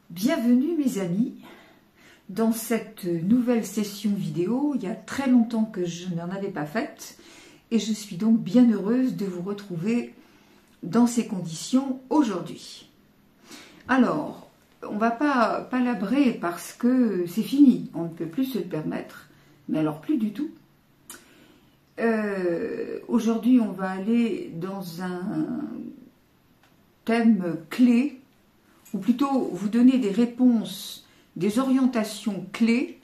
Bienvenue mes amis dans cette nouvelle session vidéo. Il y a très longtemps que je n'en avais pas faite et je suis donc bien heureuse de vous retrouver dans ces conditions aujourd'hui. Alors, on ne va pas palabrer parce que c'est fini, on ne peut plus se le permettre, mais alors plus du tout. Aujourd'hui, on va aller dans un thème clé, ou plutôt vous donner des réponses, des orientations clés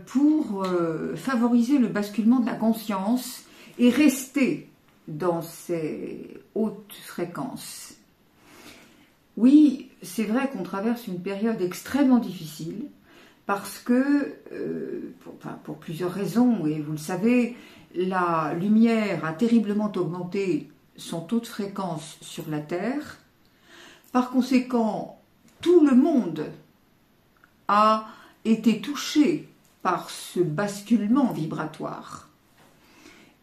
pour favoriser le basculement de la conscience et rester dans ces hautes fréquences. Oui, c'est vrai qu'on traverse une période extrêmement difficile parce que, pour plusieurs raisons, et vous le savez, la lumière a terriblement augmenté son taux de fréquence sur la Terre. Par conséquent, tout le monde a été touché par ce basculement vibratoire.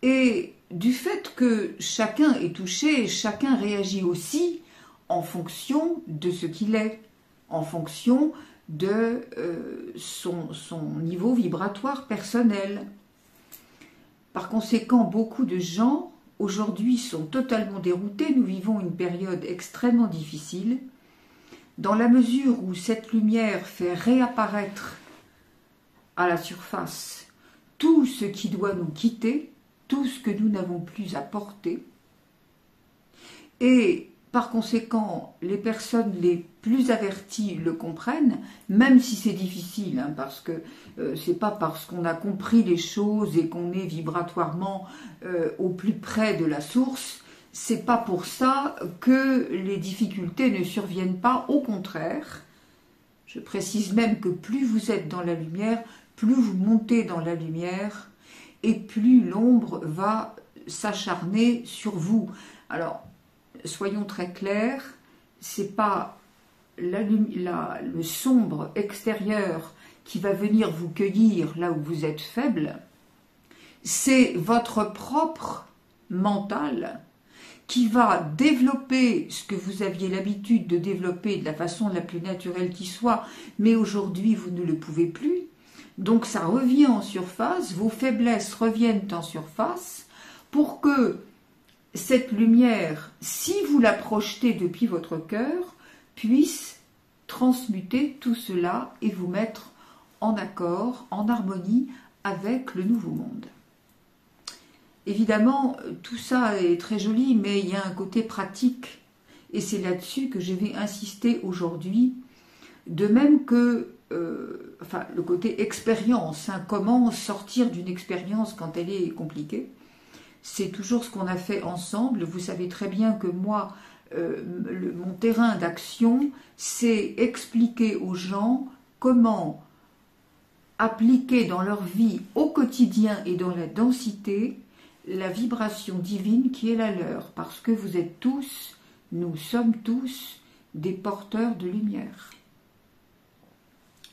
Et du fait que chacun est touché, chacun réagit aussi en fonction de ce qu'il est, en fonction de son niveau vibratoire personnel. Par conséquent, beaucoup de gens aujourd'hui sont totalement déroutés. Nous vivons une période extrêmement difficile, dans la mesure où cette lumière fait réapparaître à la surface tout ce qui doit nous quitter, tout ce que nous n'avons plus à porter. Et par conséquent, les personnes les plus averties le comprennent, même si c'est difficile, parce que c'est pas parce qu'on a compris les choses et qu'on est vibratoirement au plus près de la source, c'est pas pour ça que les difficultés ne surviennent pas, au contraire. Je précise même que plus vous êtes dans la lumière, plus vous montez dans la lumière, et plus l'ombre va s'acharner sur vous. Alors, soyons très clairs, c'est pas le sombre extérieur qui va venir vous cueillir là où vous êtes faible, c'est votre propre mental qui va développer ce que vous aviez l'habitude de développer de la façon la plus naturelle qui soit, mais aujourd'hui vous ne le pouvez plus. Donc ça revient en surface, vos faiblesses reviennent en surface pour que cette lumière, si vous la projetez depuis votre cœur, puisse transmuter tout cela et vous mettre en accord, en harmonie avec le nouveau monde. Évidemment, tout ça est très joli, mais il y a un côté pratique, et c'est là-dessus que je vais insister aujourd'hui, de même que le côté expérience, comment sortir d'une expérience quand elle est compliquée. C'est toujours ce qu'on a fait ensemble. Vous savez très bien que moi, mon terrain d'action, c'est expliquer aux gens comment appliquer dans leur vie au quotidien et dans la densité la vibration divine qui est la leur. Parce que vous êtes tous, nous sommes tous des porteurs de lumière.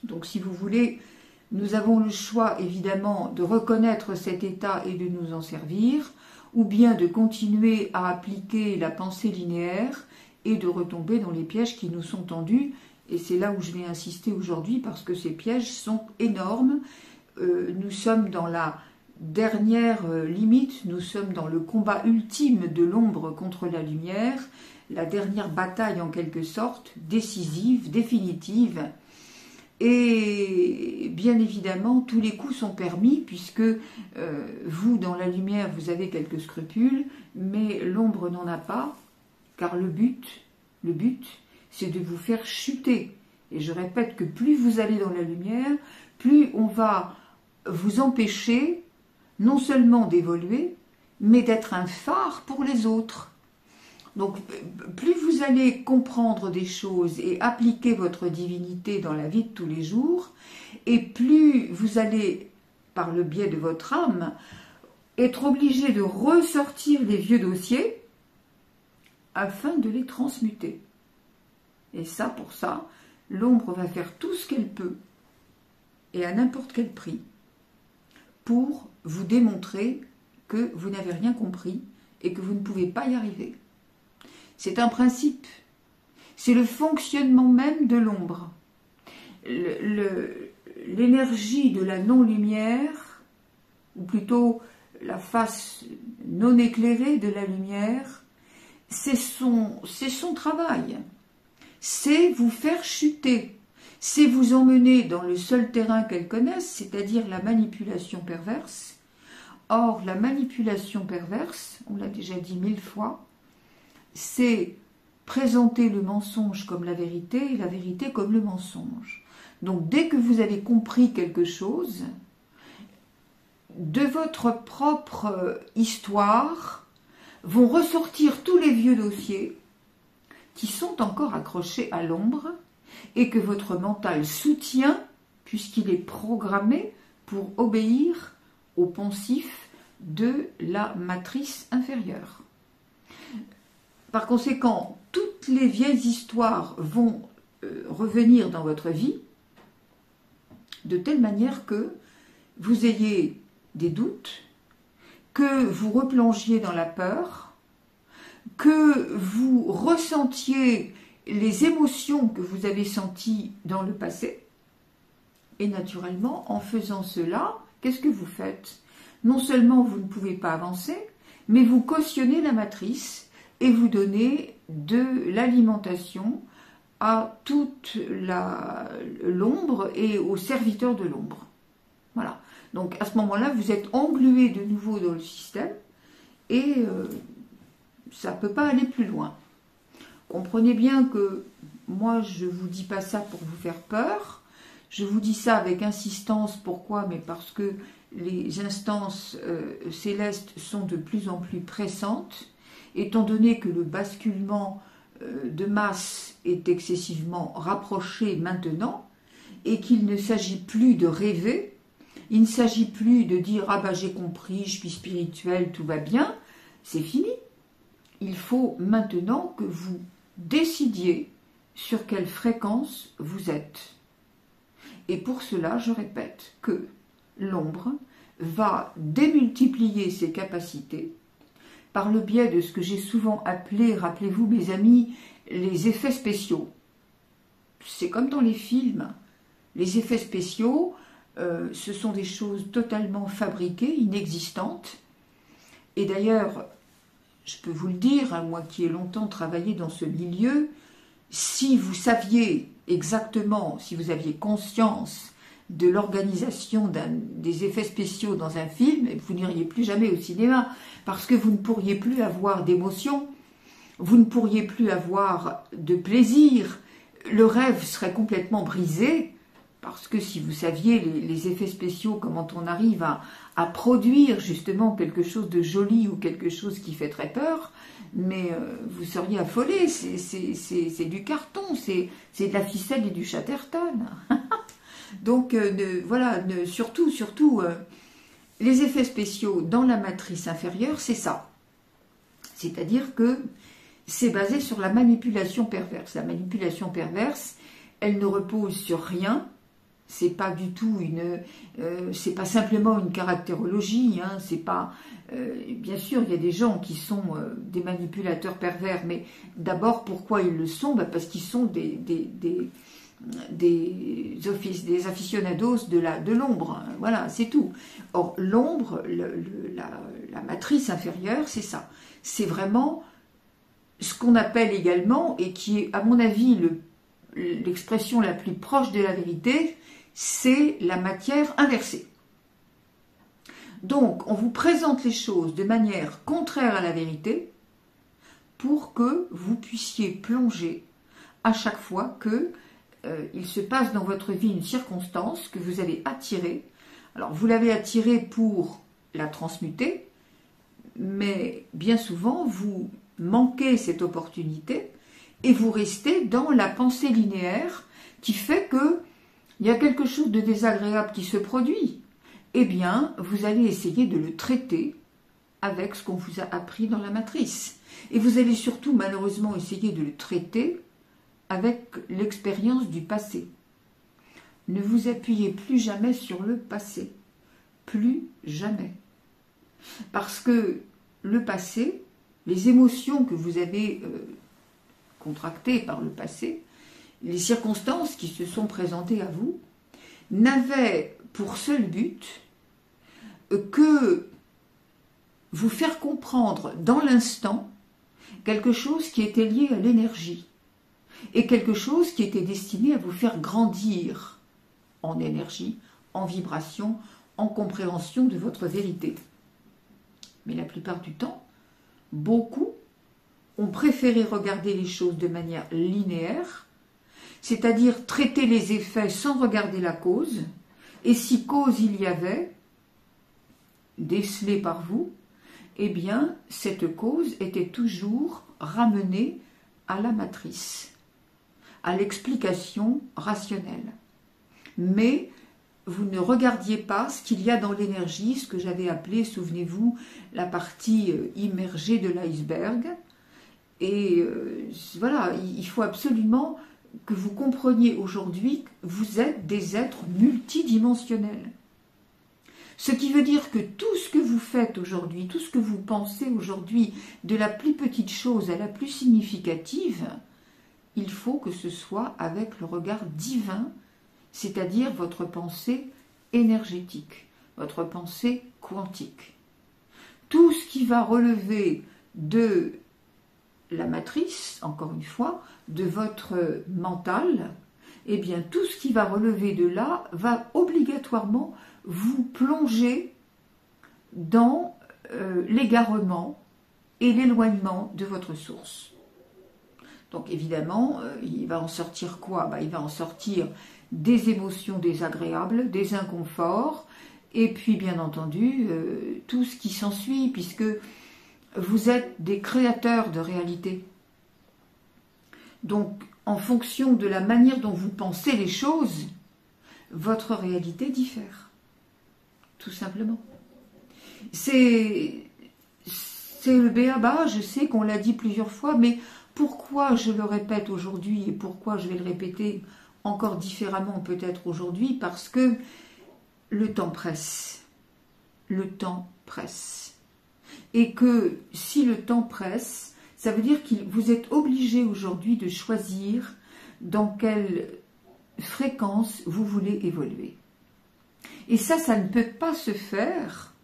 Donc si vous voulez, nous avons le choix évidemment de reconnaître cet état et de nous en servir, ou bien de continuer à appliquer la pensée linéaire et de retomber dans les pièges qui nous sont tendus. Et c'est là où je vais insister aujourd'hui parce que ces pièges sont énormes. Nous sommes dans la dernière limite, nous sommes dans le combat ultime de l'ombre contre la lumière, la dernière bataille en quelque sorte, décisive, définitive. Et bien évidemment, tous les coups sont permis puisque vous, dans la lumière, vous avez quelques scrupules, mais l'ombre n'en a pas, car le but, c'est de vous faire chuter. Et je répète que plus vous allez dans la lumière, plus on va vous empêcher non seulement d'évoluer, mais d'être un phare pour les autres. Donc, plus vous allez comprendre des choses et appliquer votre divinité dans la vie de tous les jours, et plus vous allez, par le biais de votre âme, être obligé de ressortir les vieux dossiers afin de les transmuter. Et ça, pour ça, l'ombre va faire tout ce qu'elle peut, et à n'importe quel prix, pour vous démontrer que vous n'avez rien compris et que vous ne pouvez pas y arriver. C'est un principe. c'est le fonctionnement même de l'ombre. L'énergie de la non-lumière, ou plutôt la face non éclairée de la lumière, c'est son travail. C'est vous faire chuter, c'est vous emmener dans le seul terrain qu'elle connaisse, c'est-à-dire la manipulation perverse. Or, la manipulation perverse, on l'a déjà dit 1000 fois, c'est présenter le mensonge comme la vérité et la vérité comme le mensonge. Donc, dès que vous avez compris quelque chose, de votre propre histoire vont ressortir tous les vieux dossiers qui sont encore accrochés à l'ombre et que votre mental soutient puisqu'il est programmé pour obéir au poncif de la matrice inférieure. Par conséquent, toutes les vieilles histoires vont revenir dans votre vie de telle manière que vous ayez des doutes, que vous replongiez dans la peur, que vous ressentiez les émotions que vous avez senties dans le passé. Et naturellement, en faisant cela, qu'est-ce que vous faites? Non seulement vous ne pouvez pas avancer, mais vous cautionnez la matrice et vous donnez de l'alimentation à toute l'ombre et aux serviteurs de l'ombre. Voilà. Donc à ce moment-là, vous êtes englué de nouveau dans le système et ça ne peut pas aller plus loin. Comprenez bien que moi, je ne vous dis pas ça pour vous faire peur. Je vous dis ça avec insistance. Pourquoi? Mais parce que les instances célestes sont de plus en plus pressantes, étant donné que le basculement de masse est excessivement rapproché maintenant et qu'il ne s'agit plus de rêver, il ne s'agit plus de dire « Ah ben j'ai compris, je suis spirituel, tout va bien », c'est fini. Il faut maintenant que vous décidiez sur quelle fréquence vous êtes. Et pour cela, je répète que l'ombre va démultiplier ses capacités par le biais de ce que j'ai souvent appelé, rappelez-vous mes amis, les effets spéciaux. C'est comme dans les films. Les effets spéciaux, ce sont des choses totalement fabriquées, inexistantes. Et d'ailleurs, je peux vous le dire, hein, moi qui ai longtemps travaillé dans ce milieu, si vous saviez exactement, si vous aviez conscience de l'organisation des effets spéciaux dans un film, vous n'iriez plus jamais au cinéma, parce que vous ne pourriez plus avoir d'émotion, vous ne pourriez plus avoir de plaisir, le rêve serait complètement brisé, parce que si vous saviez les effets spéciaux, comment on arrive à produire justement quelque chose de joli ou quelque chose qui fait très peur, mais vous seriez affolé, c'est du carton, c'est de la ficelle et du chatterton. Donc voilà, surtout, les effets spéciaux dans la matrice inférieure, c'est ça. C'est-à-dire que c'est basé sur la manipulation perverse. La manipulation perverse, elle ne repose sur rien. C'est pas du tout c'est pas simplement une caractérologie. Hein, c'est pas. Bien sûr, il y a des gens qui sont des manipulateurs pervers, mais d'abord, pourquoi ils le sont? Parce qu'ils sont des aficionados de l'ombre. Voilà, c'est tout. Or, l'ombre, la matrice inférieure, c'est ça. C'est vraiment ce qu'on appelle également, et qui est, à mon avis, l'expression la plus proche de la vérité, c'est la matière inversée. Donc, on vous présente les choses de manière contraire à la vérité pour que vous puissiez plonger à chaque fois que il se passe dans votre vie une circonstance que vous avez attirée. Alors, vous l'avez attirée pour la transmuter, mais bien souvent, vous manquez cette opportunité et vous restez dans la pensée linéaire qui fait que il y a quelque chose de désagréable qui se produit. Eh bien, vous allez essayer de le traiter avec ce qu'on vous a appris dans la matrice. Et vous allez surtout, malheureusement, essayer de le traiter avec l'expérience du passé. Ne vous appuyez plus jamais sur le passé. Plus jamais. Parce que le passé, les émotions que vous avez contracté par le passé, les circonstances qui se sont présentées à vous, n'avaient pour seul but que vous faire comprendre dans l'instant quelque chose qui était lié à l'énergie et quelque chose qui était destiné à vous faire grandir en énergie, en vibration, en compréhension de votre vérité. Mais la plupart du temps, beaucoup ont préféré regarder les choses de manière linéaire, c'est-à-dire traiter les effets sans regarder la cause, et si cause il y avait, décelée par vous, eh bien, cette cause était toujours ramenée à la matrice, à l'explication rationnelle. Mais vous ne regardiez pas ce qu'il y a dans l'énergie, ce que j'avais appelé, souvenez-vous, la partie immergée de l'iceberg. Et voilà, il faut absolument que vous compreniez aujourd'hui que vous êtes des êtres multidimensionnels. Ce qui veut dire que tout ce que vous faites aujourd'hui, tout ce que vous pensez aujourd'hui, de la plus petite chose à la plus significative, il faut que ce soit avec le regard divin, c'est-à-dire votre pensée énergétique, votre pensée quantique. Tout ce qui va relever de la matrice, encore une fois, de votre mental, eh bien tout ce qui va relever de là va obligatoirement vous plonger dans l'égarement et l'éloignement de votre source. Donc évidemment, il va en sortir quoi? Il va en sortir des émotions désagréables, des inconforts, et puis bien entendu, tout ce qui s'ensuit, puisque vous êtes des créateurs de réalité. Donc, en fonction de la manière dont vous pensez les choses, votre réalité diffère. Tout simplement. C'est le b.a.-ba, je sais qu'on l'a dit plusieurs fois, mais pourquoi je le répète aujourd'hui et pourquoi je vais le répéter encore différemment peut-être aujourd'hui? Parce que le temps presse. Le temps presse. Et que si le temps presse, ça veut dire que vous êtes obligé aujourd'hui de choisir dans quelle fréquence vous voulez évoluer. Et ça ne peut pas se faire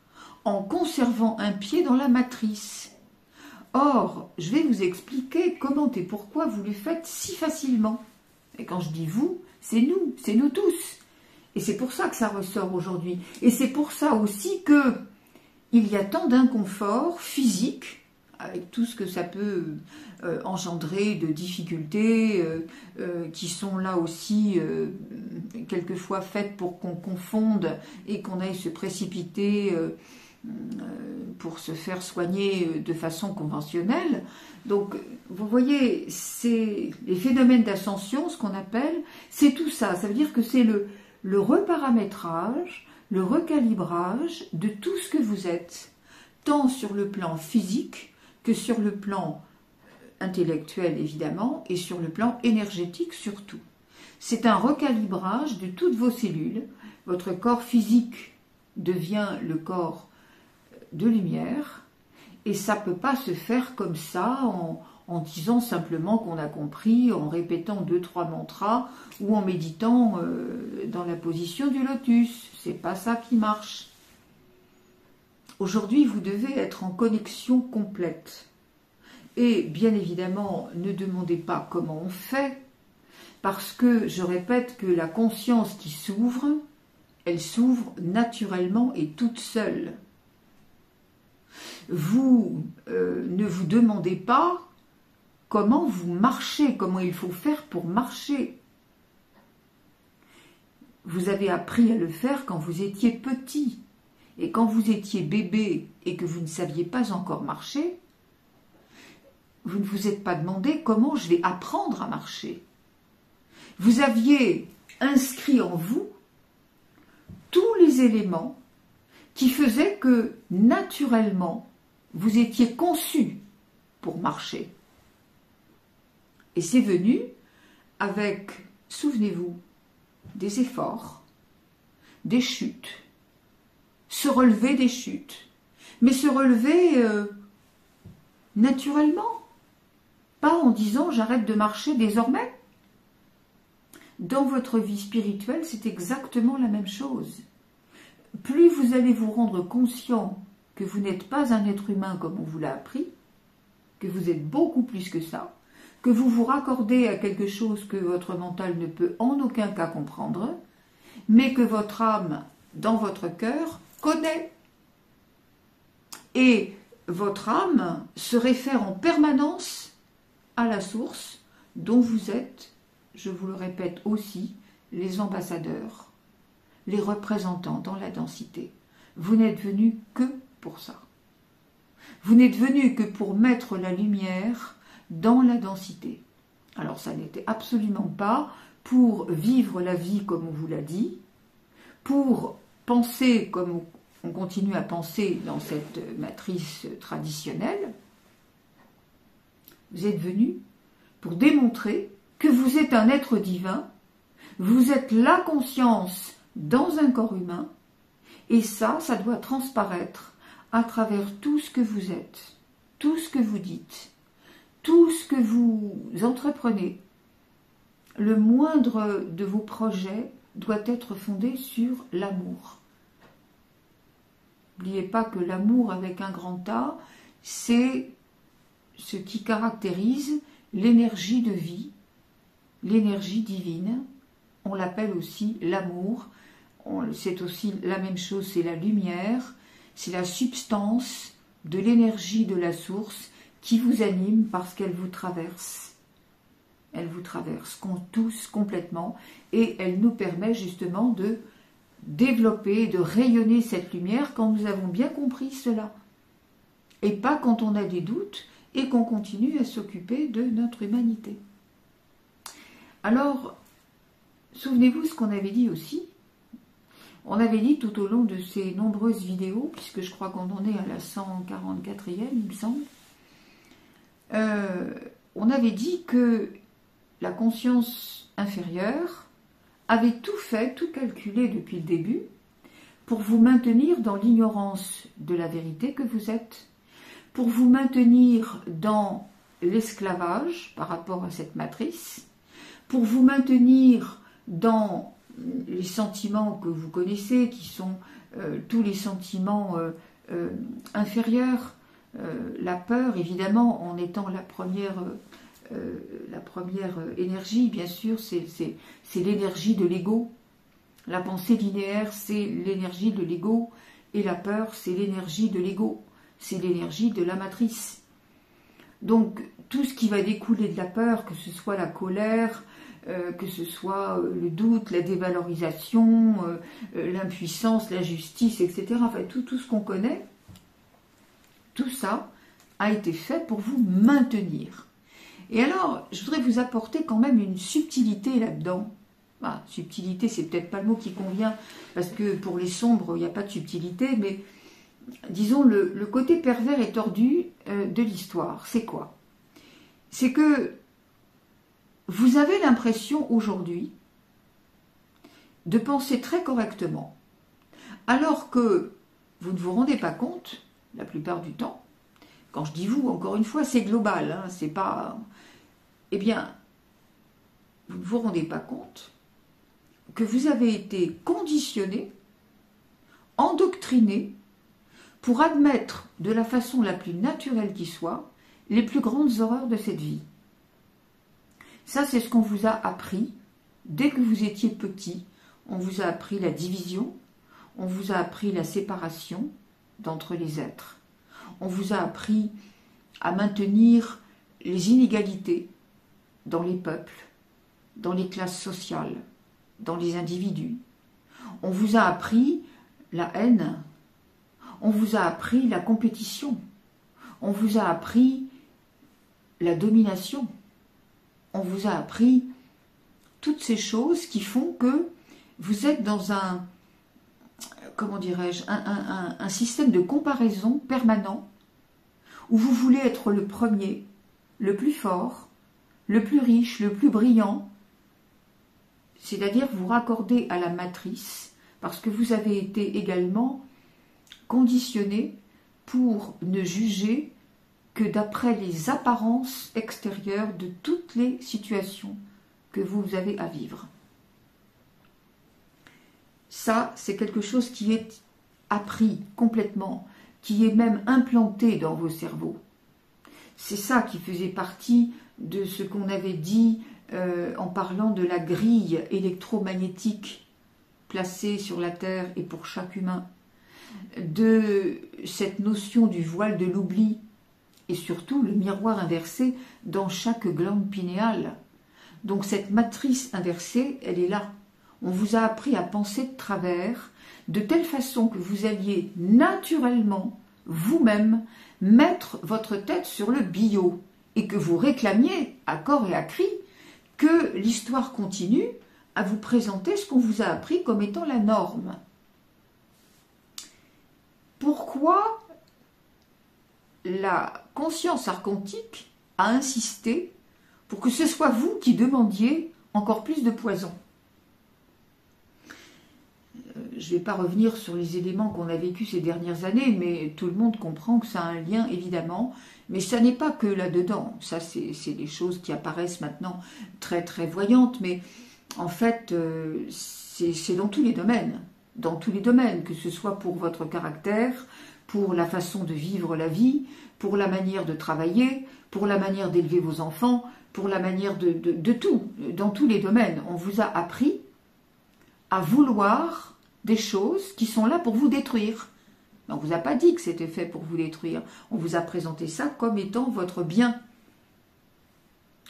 en conservant un pied dans la matrice. Or, je vais vous expliquer comment et pourquoi vous le faites si facilement. Et quand je dis vous, c'est nous tous. Et c'est pour ça que ça ressort aujourd'hui. Et c'est pour ça aussi que il y a tant d'inconfort physique, avec tout ce que ça peut engendrer de difficultés, qui sont là aussi quelquefois faites pour qu'on confonde et qu'on aille se précipiter pour se faire soigner de façon conventionnelle. Donc, vous voyez, c'est les phénomènes d'ascension, ce qu'on appelle, c'est tout ça. Ça veut dire que c'est le reparamétrage, le recalibrage de tout ce que vous êtes, tant sur le plan physique que sur le plan intellectuel évidemment, et sur le plan énergétique surtout. C'est un recalibrage de toutes vos cellules. Votre corps physique devient le corps de lumière, et ça ne peut pas se faire comme ça en disant simplement qu'on a compris, en répétant 2-3 mantras ou en méditant dans la position du lotus. C'est pas ça qui marche. Aujourd'hui, vous devez être en connexion complète. Et bien évidemment, ne demandez pas comment on fait, parce que je répète que la conscience qui s'ouvre, elle s'ouvre naturellement et toute seule. Vous ne vous demandez pas comment vous marchez, comment il faut faire pour marcher. Vous avez appris à le faire quand vous étiez petit. Et quand vous étiez bébé et que vous ne saviez pas encore marcher, vous ne vous êtes pas demandé comment je vais apprendre à marcher. Vous aviez inscrit en vous tous les éléments qui faisaient que, naturellement, vous étiez conçu pour marcher. Et c'est venu avec, souvenez-vous, des efforts, des chutes, se relever des chutes, mais se relever naturellement. Pas en disant j'arrête de marcher désormais. Dans votre vie spirituelle, c'est exactement la même chose. Plus vous allez vous rendre conscient que vous n'êtes pas un être humain comme on vous l'a appris, que vous êtes beaucoup plus que ça, que vous vous raccordez à quelque chose que votre mental ne peut en aucun cas comprendre, mais que votre âme, dans votre cœur, connaît. Et votre âme se réfère en permanence à la source dont vous êtes, je vous le répète aussi, les ambassadeurs, les représentants dans la densité. Vous n'êtes venus que pour ça. Vous n'êtes venus que pour mettre la lumière dans la densité. Alors ça n'était absolument pas pour vivre la vie comme on vous l'a dit, pour penser comme on continue à penser dans cette matrice traditionnelle. Vous êtes venus pour démontrer que vous êtes un être divin, vous êtes la conscience dans un corps humain, et ça doit transparaître à travers tout ce que vous êtes, tout ce que vous dites, tout ce que vous entreprenez. Le moindre de vos projets doit être fondé sur l'amour. N'oubliez pas que l'amour avec un grand A, c'est ce qui caractérise l'énergie de vie, l'énergie divine. On l'appelle aussi l'amour. C'est aussi la même chose, c'est la lumière, c'est la substance de l'énergie de la source qui vous anime parce qu'elle vous traverse. Elle vous traverse tous complètement et elle nous permet justement de développer, de rayonner cette lumière quand nous avons bien compris cela. Et pas quand on a des doutes et qu'on continue à s'occuper de notre humanité. Alors, souvenez-vous ce qu'on avait dit aussi. On avait dit tout au long de ces nombreuses vidéos, puisque je crois qu'on en est à la 144e, il me semble, on avait dit que la conscience inférieure avait tout fait, tout calculé depuis le début, pour vous maintenir dans l'ignorance de la vérité que vous êtes, pour vous maintenir dans l'esclavage par rapport à cette matrice, pour vous maintenir dans les sentiments que vous connaissez, qui sont tous les sentiments inférieurs, la peur, évidemment, en étant la première énergie, bien sûr, c'est l'énergie de l'ego. La pensée linéaire, c'est l'énergie de l'ego, et la peur, c'est l'énergie de l'ego, c'est l'énergie de la matrice. Donc, tout ce qui va découler de la peur, que ce soit la colère, que ce soit le doute, la dévalorisation, l'impuissance, l'injustice, etc. Enfin, tout ce qu'on connaît, tout ça a été fait pour vous maintenir. Et alors, je voudrais vous apporter quand même une subtilité là-dedans. Ah, subtilité, c'est peut-être pas le mot qui convient, parce que pour les sombres, il n'y a pas de subtilité, mais disons le côté pervers et tordu de l'histoire. C'est quoi? C'est que vous avez l'impression aujourd'hui de penser très correctement, alors que vous ne vous rendez pas compte, la plupart du temps, quand je dis vous, encore une fois, c'est global, hein, c'est pas... Eh bien, vous ne vous rendez pas compte que vous avez été conditionné, endoctriné, pour admettre de la façon la plus naturelle qui soit, les plus grandes horreurs de cette vie. Ça, c'est ce qu'on vous a appris dès que vous étiez petit. On vous a appris la division, on vous a appris la séparation d'entre les êtres. On vous a appris à maintenir les inégalités dans les peuples, dans les classes sociales, dans les individus. On vous a appris la haine, on vous a appris la compétition, on vous a appris la domination, on vous a appris toutes ces choses qui font que vous êtes dans un, comment dirais-je, un système de comparaison permanent où vous voulez être le premier, le plus fort, le plus riche, le plus brillant, c'est-à-dire vous raccorder à la matrice parce que vous avez été également conditionné pour ne juger que d'après les apparences extérieures de toutes les situations que vous avez à vivre. Ça, c'est quelque chose qui est appris complètement, qui est même implanté dans vos cerveaux. C'est ça qui faisait partie de ce qu'on avait dit en parlant de la grille électromagnétique placée sur la Terre et pour chaque humain, de cette notion du voile de l'oubli et surtout le miroir inversé dans chaque glande pinéale. Donc cette matrice inversée, elle est là. On vous a appris à penser de travers, de telle façon que vous alliez naturellement, vous-même, mettre votre tête sur le billot et que vous réclamiez, à corps et à cri, que l'histoire continue à vous présenter ce qu'on vous a appris comme étant la norme. Pourquoi la conscience archontique a insisté pour que ce soit vous qui demandiez encore plus de poison? Je ne vais pas revenir sur les éléments qu'on a vécus ces dernières années, mais tout le monde comprend que ça a un lien, évidemment. Mais ça n'est pas que là-dedans. Ça, c'est des choses qui apparaissent maintenant très, très voyantes. Mais en fait, c'est dans tous les domaines. Dans tous les domaines, que ce soit pour votre caractère, pour la façon de vivre la vie, pour la manière de travailler, pour la manière d'élever vos enfants, pour la manière de tout. Dans tous les domaines, on vous a appris à vouloir des choses qui sont là pour vous détruire. On ne vous a pas dit que c'était fait pour vous détruire. On vous a présenté ça comme étant votre bien.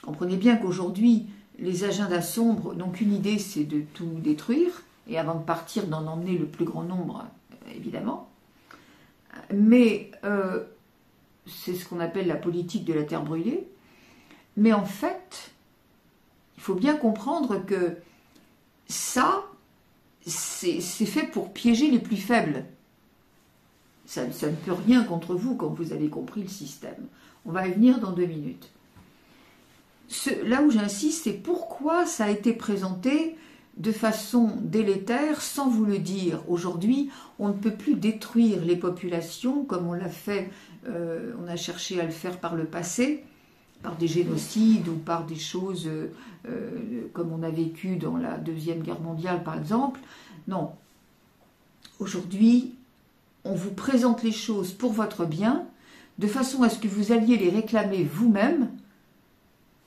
Comprenez bien qu'aujourd'hui, les agendas sombres n'ont qu'une idée, c'est de tout détruire, et avant de partir, d'en emmener le plus grand nombre, évidemment. Mais c'est ce qu'on appelle la politique de la terre brûlée. Mais en fait, il faut bien comprendre que ça, c'est fait pour piéger les plus faibles. Ça ne peut rien contre vous quand vous avez compris le système. On va y venir dans 2 minutes. Là où j'insiste, c'est pourquoi ça a été présenté de façon délétère sans vous le dire. Aujourd'hui, on ne peut plus détruire les populations comme on l'a fait, on a cherché à le faire par le passé, par des génocides ou par des choses comme on a vécu dans la Deuxième Guerre mondiale par exemple. Non. Aujourd'hui, on vous présente les choses pour votre bien, de façon à ce que vous alliez les réclamer vous-même,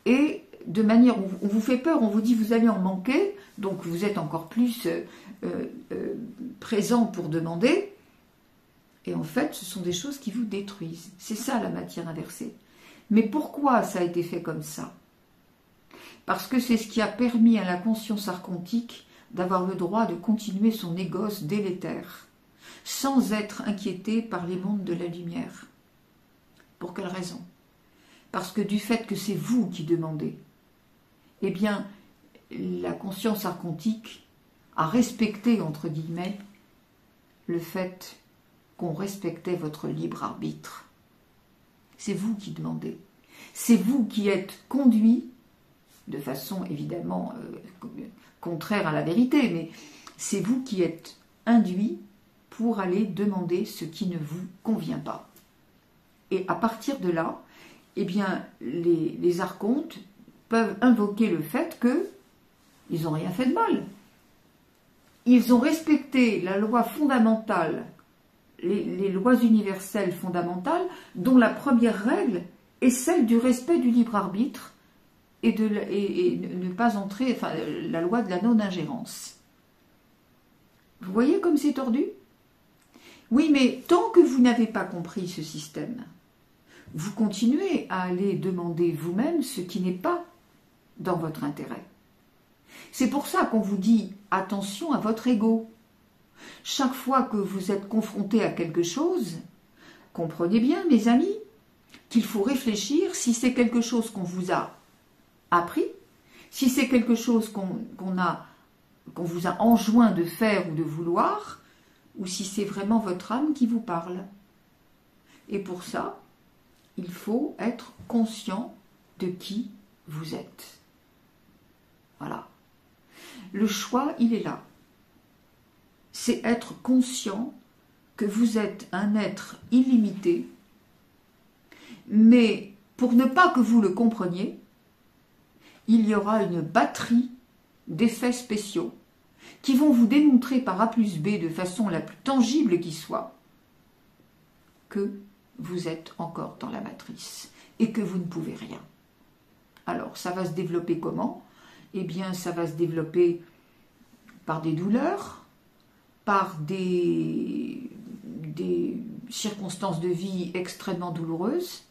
et de manière, on vous fait peur, on vous dit vous allez en manquer, donc vous êtes encore plus présent pour demander, et en fait ce sont des choses qui vous détruisent. C'est ça la matière inversée. Mais pourquoi ça a été fait comme ça? Parce que c'est ce qui a permis à la conscience archontique d'avoir le droit de continuer son négoce délétère, sans être inquiété par les mondes de la lumière. Pour quelle raison? Parce que du fait que c'est vous qui demandez, eh bien, la conscience archontique a respecté, entre guillemets, le fait qu'on respectait votre libre arbitre. C'est vous qui demandez. C'est vous qui êtes conduit, de façon évidemment contraire à la vérité, mais c'est vous qui êtes induit pour aller demander ce qui ne vous convient pas. Et à partir de là, eh bien, les archontes peuvent invoquer le fait qu'ils n'ont rien fait de mal. Ils ont respecté la loi fondamentale, les lois universelles fondamentales, dont la première règle est celle du respect du libre arbitre et ne pas entrer, enfin, la loi de la non-ingérence. Vous voyez comme c'est tordu? Oui, mais tant que vous n'avez pas compris ce système, vous continuez à aller demander vous-même ce qui n'est pas dans votre intérêt. C'est pour ça qu'on vous dit attention à votre ego. Chaque fois que vous êtes confronté à quelque chose, comprenez bien, mes amis, qu'il faut réfléchir si c'est quelque chose qu'on vous a appris, si c'est quelque chose qu'on vous a enjoint de faire ou de vouloir, ou si c'est vraiment votre âme qui vous parle. Et pour ça, il faut être conscient de qui vous êtes. Voilà. Le choix, il est là. C'est être conscient que vous êtes un être illimité, Mais pour ne pas que vous le compreniez, il y aura une batterie d'effets spéciaux qui vont vous démontrer par A plus B de façon la plus tangible qui soit que vous êtes encore dans la matrice et que vous ne pouvez rien. Alors, ça va se développer comment? Eh bien, ça va se développer par des douleurs, par des circonstances de vie extrêmement douloureuses,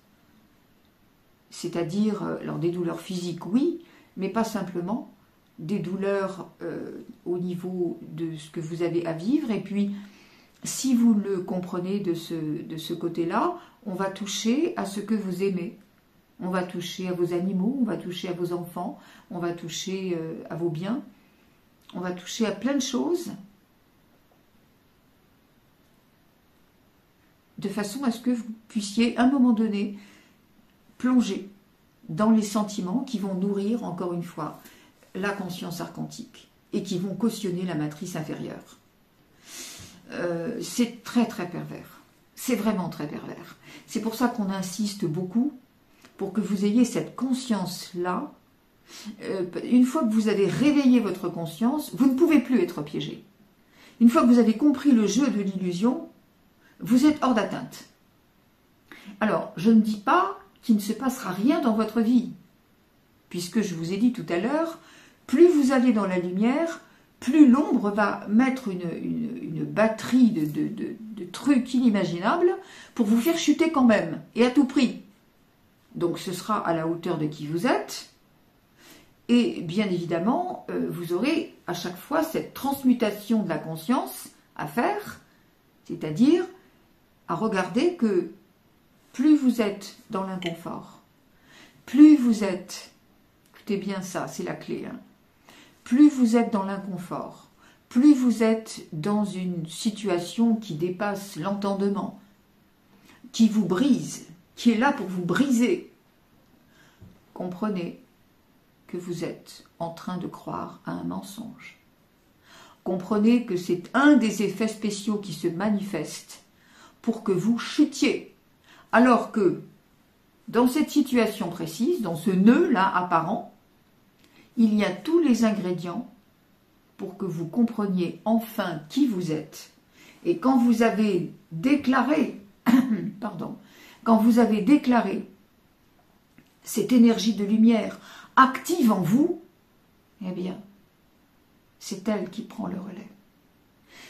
c'est-à-dire, alors des douleurs physiques, oui, mais pas simplement, des douleurs au niveau de ce que vous avez à vivre. Et puis, si vous le comprenez de ce côté-là, on va toucher à ce que vous aimez. On va toucher à vos animaux, on va toucher à vos enfants, on va toucher à vos biens, on va toucher à plein de choses, de façon à ce que vous puissiez, à un moment donné, plonger dans les sentiments qui vont nourrir, encore une fois, la conscience archontique et qui vont cautionner la matrice inférieure. C'est très très pervers. C'est vraiment très pervers. C'est pour ça qu'on insiste beaucoup pour que vous ayez cette conscience-là. Une fois que vous avez réveillé votre conscience, vous ne pouvez plus être piégé. Une fois que vous avez compris le jeu de l'illusion, vous êtes hors d'atteinte. Alors, je ne dis pas qu'il ne se passera rien dans votre vie, puisque je vous ai dit tout à l'heure, plus vous allez dans la lumière, plus l'ombre va mettre une batterie de trucs inimaginables pour vous faire chuter quand même, et à tout prix. Donc ce sera à la hauteur de qui vous êtes, et bien évidemment, vous aurez à chaque fois cette transmutation de la conscience à faire, c'est-à-dire à regarder que plus vous êtes dans l'inconfort, plus vous êtes, écoutez bien ça, c'est la clé, hein, plus vous êtes dans l'inconfort, plus vous êtes dans une situation qui dépasse l'entendement, qui vous brise, qui est là pour vous briser, comprenez que vous êtes en train de croire à un mensonge. Comprenez que c'est un des effets spéciaux qui se manifestent pour que vous chutiez. Alors que, dans cette situation précise, dans ce nœud-là apparent, il y a tous les ingrédients pour que vous compreniez enfin qui vous êtes. Et quand vous avez déclaré, quand vous avez déclaré cette énergie de lumière active en vous, eh bien, c'est elle qui prend le relais.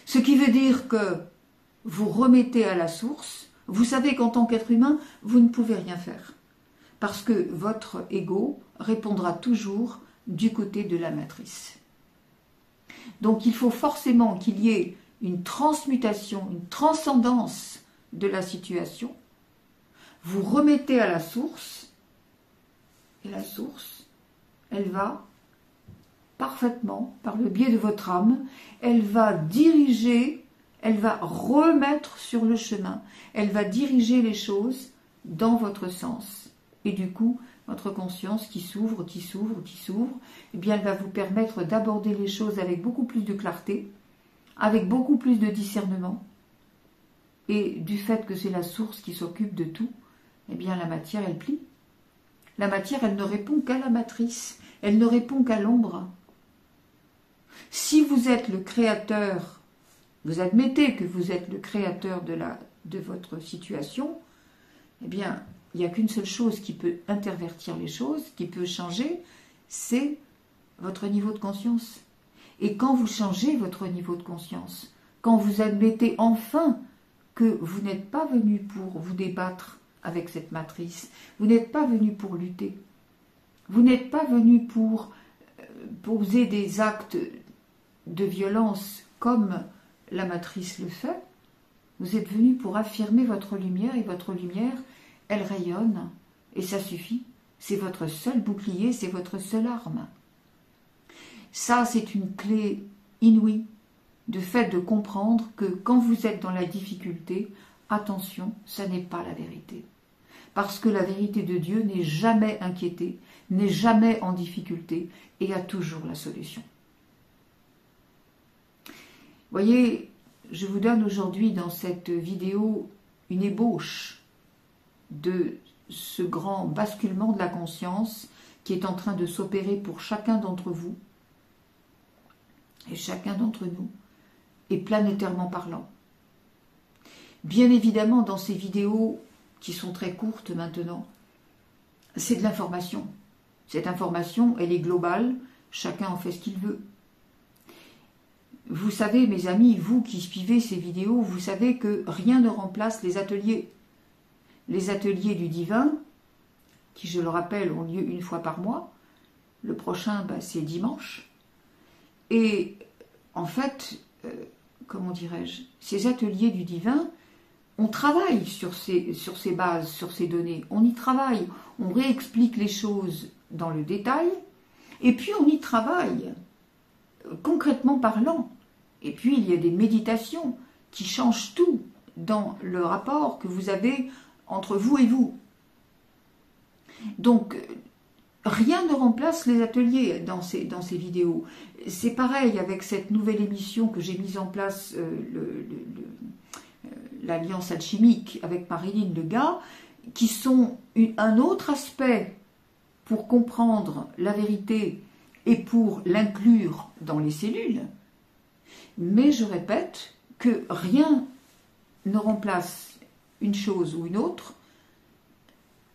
Ce qui veut dire que vous remettez à la source. Vous savez qu'en tant qu'être humain, vous ne pouvez rien faire. Parce que votre ego répondra toujours du côté de la matrice. Donc il faut forcément qu'il y ait une transmutation, une transcendance de la situation. Vous remettez à la source, et la source, elle va parfaitement, par le biais de votre âme, elle va diriger, elle va remettre sur le chemin, elle va diriger les choses dans votre sens. Et du coup, votre conscience qui s'ouvre, qui s'ouvre, qui s'ouvre, eh bien elle va vous permettre d'aborder les choses avec beaucoup plus de clarté, avec beaucoup plus de discernement. Et du fait que c'est la source qui s'occupe de tout, eh bien la matière, elle plie. La matière, elle ne répond qu'à la matrice, elle ne répond qu'à l'ombre. Si vous êtes le créateur, vous admettez que vous êtes le créateur de votre situation, eh bien, il n'y a qu'une seule chose qui peut intervertir les choses, qui peut changer, c'est votre niveau de conscience. Et quand vous changez votre niveau de conscience, quand vous admettez enfin que vous n'êtes pas venu pour vous débattre avec cette matrice, vous n'êtes pas venu pour lutter, vous n'êtes pas venu pour poser des actes de violence comme la matrice le fait, vous êtes venu pour affirmer votre lumière, et votre lumière, elle rayonne, et ça suffit. C'est votre seul bouclier, c'est votre seule arme. Ça, c'est une clé inouïe, de fait de comprendre que quand vous êtes dans la difficulté, attention, ça n'est pas la vérité. Parce que la vérité de Dieu n'est jamais inquiétée, n'est jamais en difficulté, et a toujours la solution. Voyez, je vous donne aujourd'hui dans cette vidéo une ébauche de ce grand basculement de la conscience qui est en train de s'opérer pour chacun d'entre vous et chacun d'entre nous, et planétairement parlant. Bien évidemment, dans ces vidéos qui sont très courtes maintenant, c'est de l'information. Cette information, elle est globale, chacun en fait ce qu'il veut. Vous savez, mes amis, vous qui suivez ces vidéos, vous savez que rien ne remplace les ateliers. Les ateliers du divin, qui, je le rappelle, ont lieu une fois par mois. Le prochain, c'est dimanche. Et en fait, comment dirais-je, ces ateliers du divin, on travaille sur ces bases, sur ces données. On y travaille, on réexplique les choses dans le détail, et puis on y travaille, concrètement parlant. Et puis il y a des méditations qui changent tout dans le rapport que vous avez entre vous et vous. Donc, rien ne remplace les ateliers dans ces vidéos. C'est pareil avec cette nouvelle émission que j'ai mise en place, l'Alliance alchimique avec Marilyn Legas, qui sont un autre aspect pour comprendre la vérité et pour l'inclure dans les cellules. Mais je répète que rien ne remplace une chose ou une autre.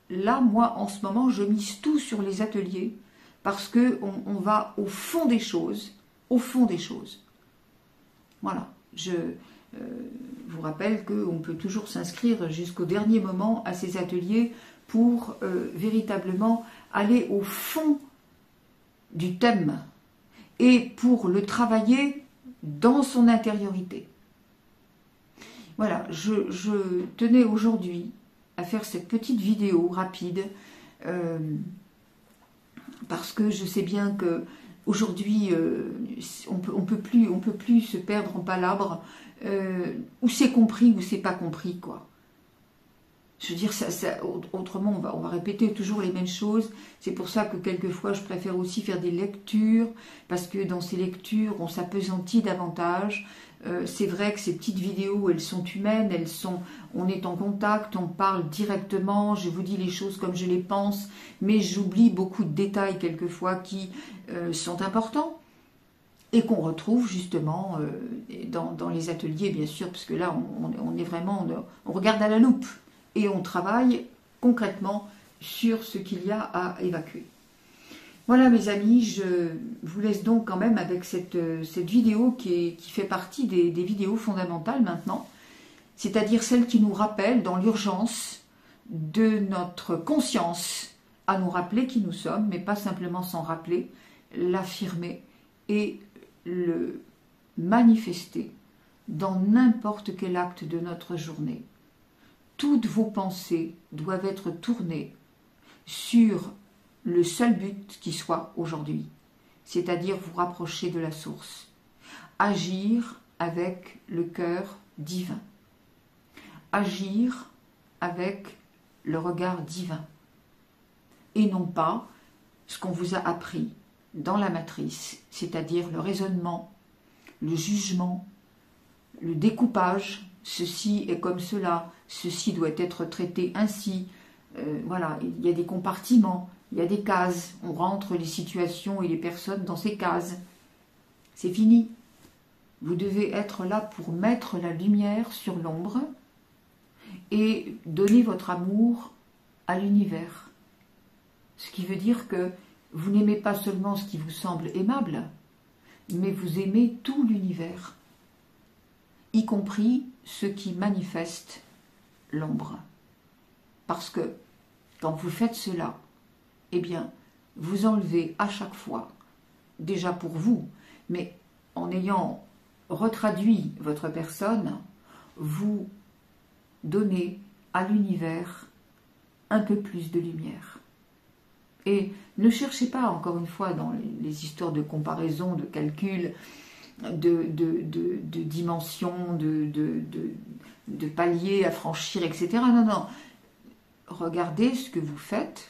Là, moi, en ce moment, je mise tout sur les ateliers parce qu'on va au fond des choses, au fond des choses. Voilà, je vous rappelle qu'on peut toujours s'inscrire jusqu'au dernier moment à ces ateliers pour véritablement aller au fond du thème et pour le travailler dans son intériorité. Voilà, je tenais aujourd'hui à faire cette petite vidéo rapide parce que je sais bien que aujourd'hui on peut plus se perdre en palabres, où c'est compris ou c'est pas compris, quoi. Je veux dire, autrement on va répéter toujours les mêmes choses. C'est pour ça que quelquefois je préfère aussi faire des lectures, parce que dans ces lectures on s'appesantit davantage. C'est vrai que ces petites vidéos, elles sont humaines, on est en contact, on parle directement, je vous dis les choses comme je les pense, mais j'oublie beaucoup de détails quelquefois qui sont importants et qu'on retrouve justement dans les ateliers, bien sûr, parce que là on est vraiment, on regarde à la loupe et on travaille concrètement sur ce qu'il y a à évacuer. Voilà mes amis, je vous laisse donc quand même avec cette vidéo qui fait partie des vidéos fondamentales maintenant, c'est-à-dire celle qui nous rappelle dans l'urgence de notre conscience à nous rappeler qui nous sommes, mais pas simplement s'en rappeler, l'affirmer et le manifester dans n'importe quel acte de notre journée. Toutes vos pensées doivent être tournées sur le seul but qui soit aujourd'hui, c'est-à-dire vous rapprocher de la source, agir avec le cœur divin, agir avec le regard divin, et non pas ce qu'on vous a appris dans la matrice, c'est-à-dire le raisonnement, le jugement, le découpage, ceci est comme cela, ceci doit être traité ainsi, voilà, il y a des compartiments, il y a des cases, on rentre les situations et les personnes dans ces cases. C'est fini. Vous devez être là pour mettre la lumière sur l'ombre et donner votre amour à l'univers. Ce qui veut dire que vous n'aimez pas seulement ce qui vous semble aimable, mais vous aimez tout l'univers, y compris ce qui manifeste l'ombre. Parce que quand vous faites cela, eh bien, vous enlevez à chaque fois, déjà pour vous, mais en ayant retraduit votre personne, vous donnez à l'univers un peu plus de lumière. Et ne cherchez pas, encore une fois, dans les histoires de comparaison, de calcul, de dimensions, de paliers à franchir, etc. Non, non. Regardez ce que vous faites.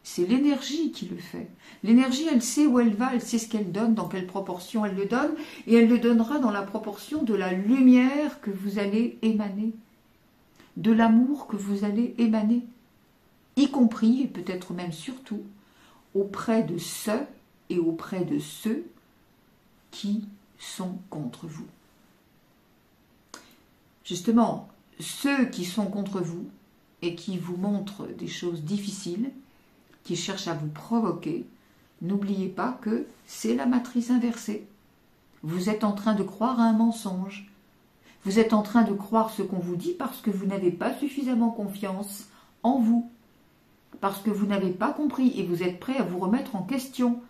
C'est l'énergie qui le fait. L'énergie, elle sait où elle va, elle sait ce qu'elle donne, dans quelle proportion elle le donne, et elle le donnera dans la proportion de la lumière que vous allez émaner, de l'amour que vous allez émaner. y compris, et peut-être même surtout, auprès de ceux et auprès de ceux qui sont contre vous. Justement, ceux qui sont contre vous et qui vous montrent des choses difficiles, qui cherchent à vous provoquer, n'oubliez pas que c'est la matrice inversée. Vous êtes en train de croire à un mensonge. Vous êtes en train de croire ce qu'on vous dit parce que vous n'avez pas suffisamment confiance en vous. Parce que vous n'avez pas compris et vous êtes prêt à vous remettre en question.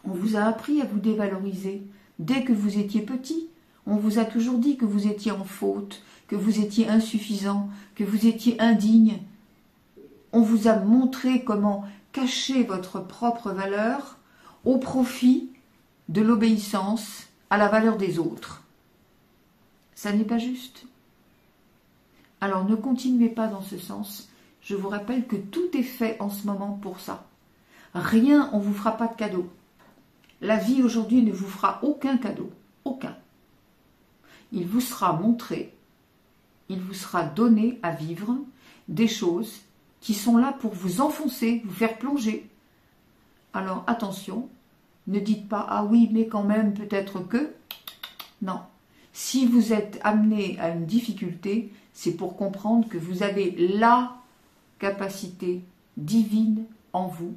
On vous a appris à vous dévaloriser. Dès que vous étiez petit, on vous a toujours dit que vous étiez en faute, que vous étiez insuffisant, que vous étiez indigne. On vous a montré comment cacher votre propre valeur au profit de l'obéissance à la valeur des autres. Ça n'est pas juste. Alors ne continuez pas dans ce sens. Je vous rappelle que tout est fait en ce moment pour ça. Rien, on ne vous fera pas de cadeau. La vie aujourd'hui ne vous fera aucun cadeau. Aucun. Il vous sera montré, il vous sera donné à vivre des choses qui sont là pour vous enfoncer, vous faire plonger. Alors attention, ne dites pas « Ah oui, mais quand même, peut-être que… » Non. Si vous êtes amené à une difficulté, c'est pour comprendre que vous avez la capacité divine en vous.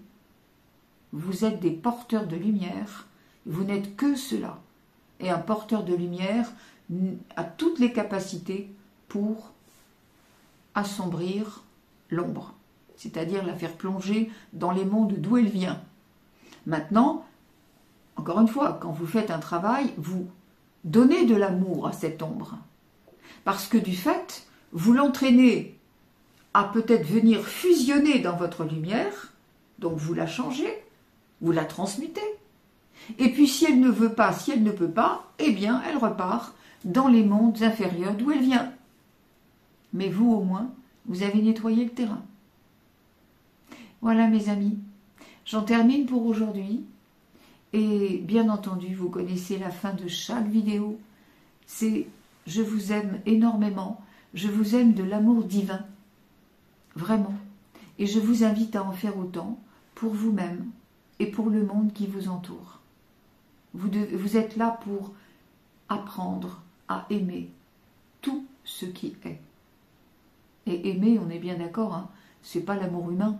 Vous êtes des porteurs de lumière, vous n'êtes que cela. Et un porteur de lumière a toutes les capacités pour assombrir l'ombre, c'est-à-dire la faire plonger dans les mondes d'où elle vient. Maintenant, encore une fois, quand vous faites un travail, vous donnez de l'amour à cette ombre. Parce que du fait, vous l'entraînez à peut-être venir fusionner dans votre lumière, donc vous la changez, vous la transmutez. Et puis si elle ne veut pas, si elle ne peut pas, eh bien elle repart dans les mondes inférieurs d'où elle vient. Mais vous au moins, vous avez nettoyé le terrain. Voilà mes amis, j'en termine pour aujourd'hui. Et bien entendu, vous connaissez la fin de chaque vidéo. C'est « Je vous aime énormément, je vous aime de l'amour divin. » Vraiment. Et je vous invite à en faire autant pour vous-même et pour le monde qui vous entoure. Vous êtes là pour apprendre à aimer tout ce qui est. Et aimer, on est bien d'accord, hein, c'est pas l'amour humain.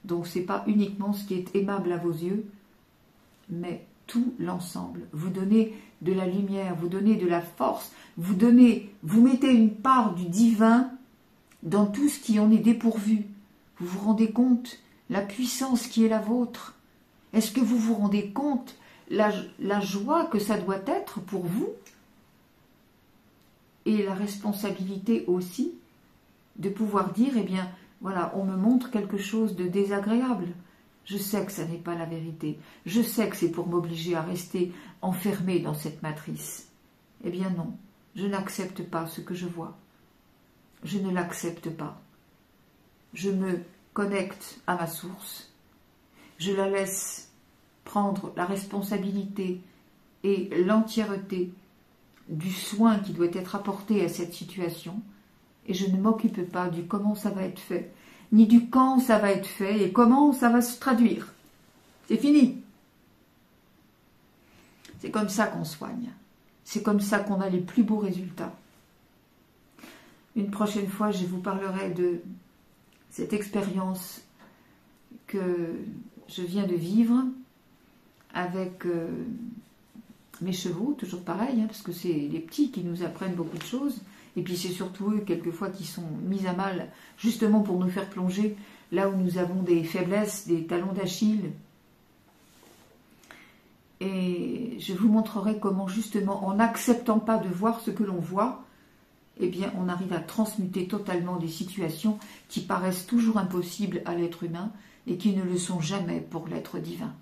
Donc c'est pas uniquement ce qui est aimable à vos yeux, mais tout l'ensemble. Vous donnez de la lumière, vous donnez de la force, vous mettez une part du divin dans tout ce qui en est dépourvu. Vous vous rendez compte la puissance qui est la vôtre? Est-ce que vous vous rendez compte la joie que ça doit être pour vous? Et la responsabilité aussi de pouvoir dire, eh bien, voilà, on me montre quelque chose de désagréable. Je sais que ça n'est pas la vérité. Je sais que c'est pour m'obliger à rester enfermé dans cette matrice. Eh bien non, je n'accepte pas ce que je vois. Je ne l'accepte pas. Je me connecte à ma source. Je la laisse prendre la responsabilité et l'entièreté du soin qui doit être apporté à cette situation. Et je ne m'occupe pas du comment ça va être fait, ni du quand ça va être fait et comment ça va se traduire. C'est fini. C'est comme ça qu'on soigne. C'est comme ça qu'on a les plus beaux résultats. Une prochaine fois, je vous parlerai de cette expérience que je viens de vivre avec mes chevaux, toujours pareil, hein, parce que c'est les petits qui nous apprennent beaucoup de choses. Et puis c'est surtout eux, quelquefois, qui sont mis à mal, justement pour nous faire plonger là où nous avons des faiblesses, des talons d'Achille. Et je vous montrerai comment, justement, en n'acceptant pas de voir ce que l'on voit, eh bien, on arrive à transmuter totalement des situations qui paraissent toujours impossibles à l'être humain et qui ne le sont jamais pour l'être divin.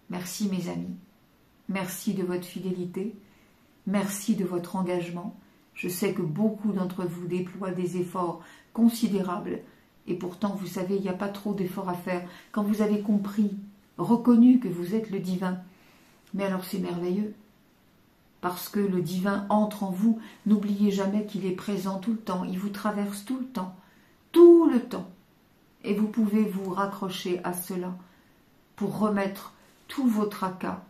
Merci mes amis, merci de votre fidélité. Merci de votre engagement. Je sais que beaucoup d'entre vous déploient des efforts considérables et pourtant, vous savez, il n'y a pas trop d'efforts à faire. Quand vous avez compris, reconnu que vous êtes le divin, mais alors c'est merveilleux. parce que le divin entre en vous. N'oubliez jamais qu'il est présent tout le temps, il vous traverse tout le temps. Et vous pouvez vous raccrocher à cela pour remettre tous vos tracas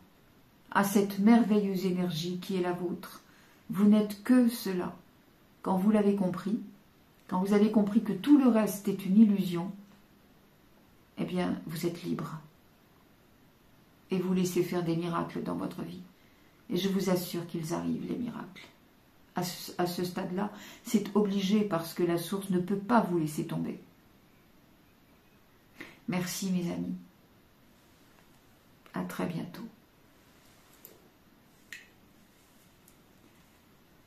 à cette merveilleuse énergie qui est la vôtre. Vous n'êtes que cela. Quand vous l'avez compris, quand vous avez compris que tout le reste est une illusion, eh bien, vous êtes libre. Et vous laissez faire des miracles dans votre vie. Et je vous assure qu'ils arrivent, les miracles. À ce stade-là, c'est obligé parce que la source ne peut pas vous laisser tomber. Merci, mes amis. À très bientôt.